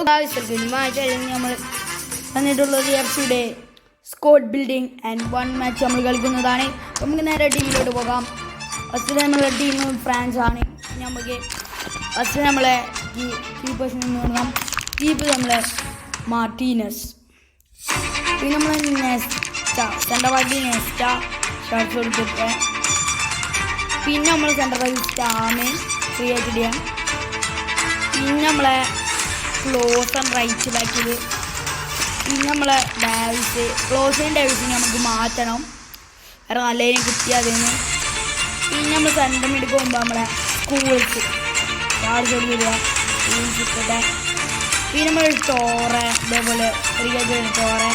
നമ്മൾ തന്നിട്ടുള്ളത് എഫ്സിയുടെ squad building and 1 match നമ്മൾ കളിക്കുന്നതാണ്. നമുക്ക് നേരെ ടീമിലോട്ട് പോകാം. ഫസ്റ്റ് നമ്മളെ ടീം ഫ്രാൻസ് ആണ്. നമുക്ക് ഫസ്റ്റ് നമ്മളെ കീപ്പേഴ്സിൽ നിന്ന് നോക്കാം. കീപ്പർ നമ്മളെ മാർട്ടീനസ്, പിന്നെ നമ്മൾ Nesta centre back Nesta shorts കൊടുത്തിട്ട്, പിന്നെ നമ്മൾ സെൻ്റർ ബാക്ക് സ്റ്റാമി ഫ്രീ ആയിട്ട് ചെയ്യാം. പിന്നെ നമ്മളെ ക്ലോസ് ആൻഡ് റൈറ്റ് ബാക്കിൽ, പിന്നെ നമ്മളെ ഡാവിസ് ക്ലോസിനും ഡാവിസിനെ നമുക്ക് മാറ്റണം, വേറെ നല്ലതിനെ കിട്ടിയതിന്. പിന്നെ നമ്മൾ സെൻ്റർ മിഡ് പോകുമ്പോൾ നമ്മളെ സ്കൂൾസ് വരിക കിട്ടട്ടെ. പിന്നെ നമ്മൾ ടോറെ ഇതേപോലെ ഫ്രീ ആയിട്ട് ടോറെ.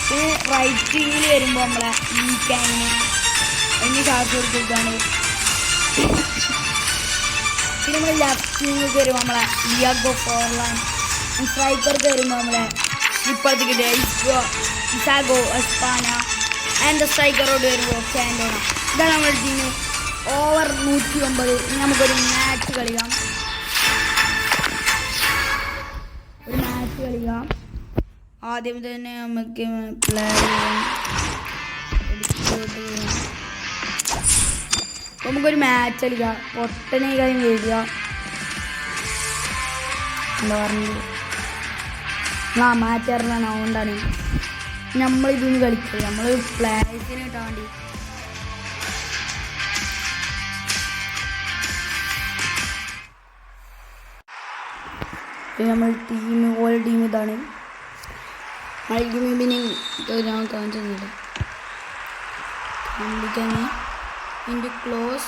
പിന്നെ റൈറ്റ് വിങ്ങിൽ വരുമ്പോൾ നമ്മളെ ഈ ക്യാങ്ങിന് അതിന് ചാർജ് കൊടുത്തിട്ടാണ്. പിന്നെ നമ്മൾ ലെഫ്റ്റ് വിങ്ങിലേക്ക് വരുമ്പോൾ നമ്മളെ ഡിയാഗോ ഫോർലാൻ. സ്ട്രൈക്കർക്ക് വരുമ്പോൾ നമ്മളെ ഇപ്പോഴത്തെ കിട്ടിയ ഇസാഗോ എസ്പാന. ആൻഡ് സ്ട്രൈക്കറോട് വരുമ്പോൾ കാൻഡോണ. ഇതാണ് നമ്മുടെ ടീം. ഓവർ 109. നമുക്കൊരു മാച്ച് കളിക്കാം. ആദ്യം തന്നെ നമുക്ക് നമുക്കൊരു മാച്ച് കളിക്കാം. പൊട്ടനെ കാര്യം വരിക എന്താ പറഞ്ഞത് മാച്ച് അറിയാൻ. അതുകൊണ്ടാണ് നമ്മളിതൊന്ന് കളിക്കുക. നമ്മൾ പ്ലേയേഴ്സിനെ കിട്ടാൻ വേണ്ടി നമ്മൾ ടീം ഓരോ ടീം ഇതാണ്. പിന്നെ ഞാൻ കാണിച്ചില്ല. Into close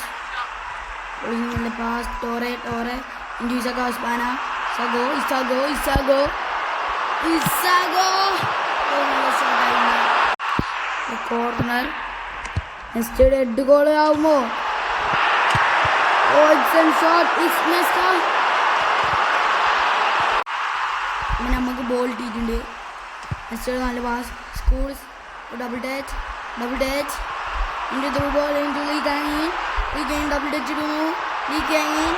pass Torre Torre into Isago Spana Isago Isago Isago Isago corner. Next head goal ആവുമോ? നമുക്ക് ബോൾ ഇട്ടിട്ടുണ്ട്. നെക്സ്റ്റ് നല്ല pass Scholes double touch into the ball into Lee Kang-in. Lee Kang-in double touch ഇടുന്നു. Lee Kang-in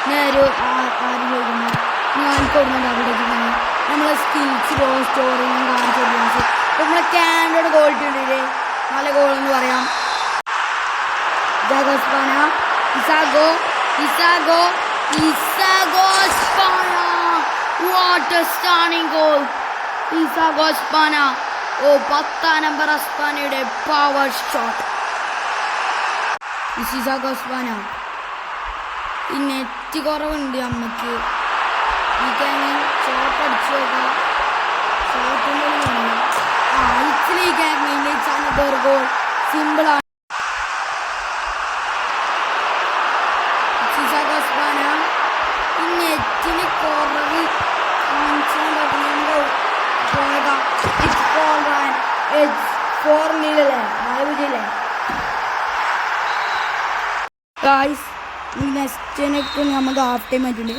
നേരെ ആര് ചോദിക്കുന്നു ഞാൻ കൊടുക്കുന്ന ഡബിൾ ടച്ച് ഇടുന്നു. നമ്മളെ സ്കിൽസ് സ്റ്റോറിയും കാണിച്ചു. നമ്മളെ ക്യാൻഡോട് ഗോൾ ഇട്ടിട്ടില്ലേ, നല്ല ഗോളെന്ന് പറയാം. Isago Spana Isago Isago Isago Spana. What a stunning goal! Isago Spana. 10 number സ്പാനയുടെ പവർ ഷോട്ട്. Isago Spana. ഈ നെറ്റ് കുറവുണ്ട് നമുക്ക്. ഈ ക്യാങ്ങിൽ ഷോട്ട് അടിച്ചു നോക്കാം. ഷോട്ട് ഈ ക്യാങ്ങിൽ അനദർ ഗോൾ. സിമ്പിളാണ്. ഇസാഗോ സ്പാന. ഈ നെറ്റിന് കുറവ് നെക്സ്റ്റ് നമുക്ക് ഹാഫ് ടൈം ആയിട്ടുണ്ട്.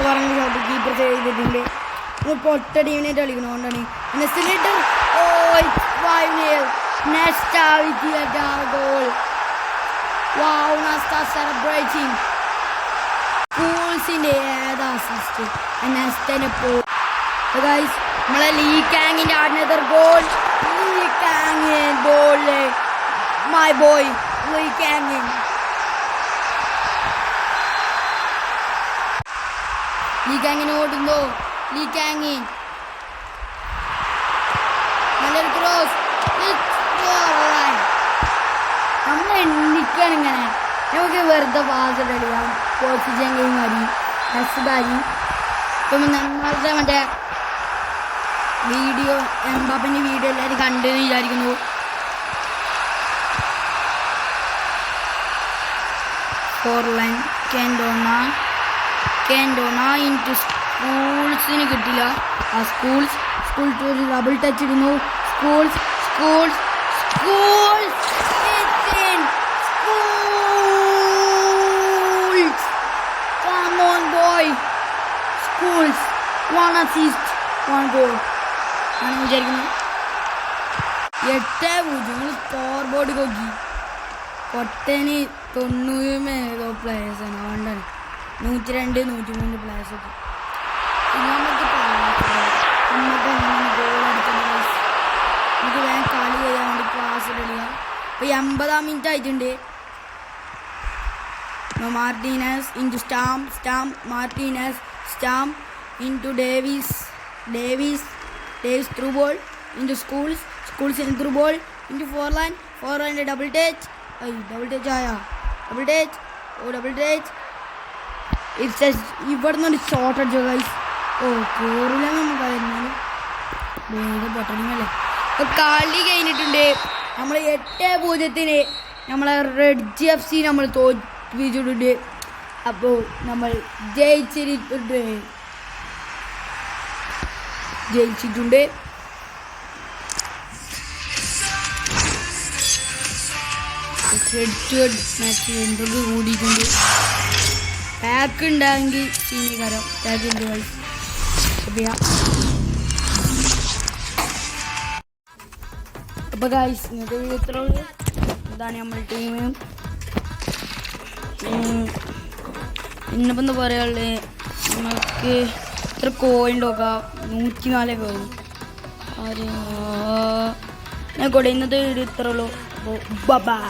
പറഞ്ഞ കീപ്പർ ചെയ്തിട്ടുണ്ട്. പൊട്ട ടീമിനായിട്ട് കളിക്കണോണ്ടാണ്. സ്കൂൾസിന്റെ ഏതാ അസിസ്റ്റ് നെസ്റ്റനെ പോ. നമ്മളെ ലീ കാങ്ങിന്റെ another goal. Lee Kangin goal. My boy Lee Kangin. Lee Kangin ഓടുന്നു. ലീ കാങ്ങിൻ നല്ലൊരു ക്രോസ്. നമ്മൾ എണ്ണിക്കാണ് ഇങ്ങനെ. നമുക്ക് വെറുതെ പാസ് കളിക്കാം. പോസിഷൻ ഗെയിം മതി. ഹസ്ബാരി ഇപ്പം നമ്മളുടെ മറ്റേ വീഡിയോ എംബാപ്പൻ്റെ വീഡിയോ എല്ലാവരും കണ്ടെന്ന് വിചാരിക്കുന്നു. ഫോർലൈൻ കാൻഡോണ ഇൻറ്റു സ്കൂൾസിന് കിട്ടില്ല. ആ സ്കൂൾസ് ഒരു ഡബിൾ ടച്ച് ഇടുന്നു. Schools come on boy. Schools 1 assist 1 goal ആണ് വിചാരിക്കുന്നത്. 8-0 സ്കോർ ബോർഡ് നോക്കി. കൊട്ടന് 90 ഏതോ പ്ലേയേഴ്സാണ്, അതുകൊണ്ടാണ് 102 103 പ്ലേയേഴ്സൊക്കെ. നമുക്ക് ഗോൾ അടിക്കുന്നത് നമുക്ക് വേഗം കളി ചെയ്യാൻ വേണ്ടി ക്ലാസ് ഇടുക. ഇപ്പോൾ 80-ാം മിനിറ്റ് ആയിട്ടുണ്ട്. Martinez into Stam Martinez Stam into Davis through ball into Scholes in through ball into Forlan double touch ആയ ഡബിൾ ടച്ച് ഇവിടെ നിന്നൊരു ഷോട്ട് അടിച്ചോ ഗൈസ്. കയറില്ല നമുക്കറിയാലും വേഗം പൊട്ടണമല്ലേ. ഇപ്പോൾ കളി കഴിഞ്ഞിട്ടുണ്ട്. നമ്മൾ 8-0 നമ്മളെ റെഡ് FC നമ്മൾ തോൽപ്പിച്ചിട്ടുണ്ട്. അപ്പോൾ നമ്മൾ ജയിച്ചിട്ടുണ്ട്. ഹെഡ് മാച്ച് എന്തൊക്കെ കൂടിയിട്ടുണ്ട്. പാക്ക് ഉണ്ടായെങ്കിൽ സീനികരം പാക്ക് ഉണ്ട് ഗൈസ്. അപ്പോൾ ഗൈസ് ഇന്നത്തെ വീഡിയോ ഇത്ര ഉള്ളൂ. ഇതാണ് നമ്മൾ ടീം. ഇന്നിപ്പോൾ എന്താ പറയാനുള്ളത്, നമുക്ക് ഇത്ര കോയിൻ നോക്കാം. 104 കോയിൻ. ഞാൻ കൂടെ ഇന്നത്തെ വീഡിയോ ഇത്ര ഉള്ളൂ. അപ്പോൾ ബൈ.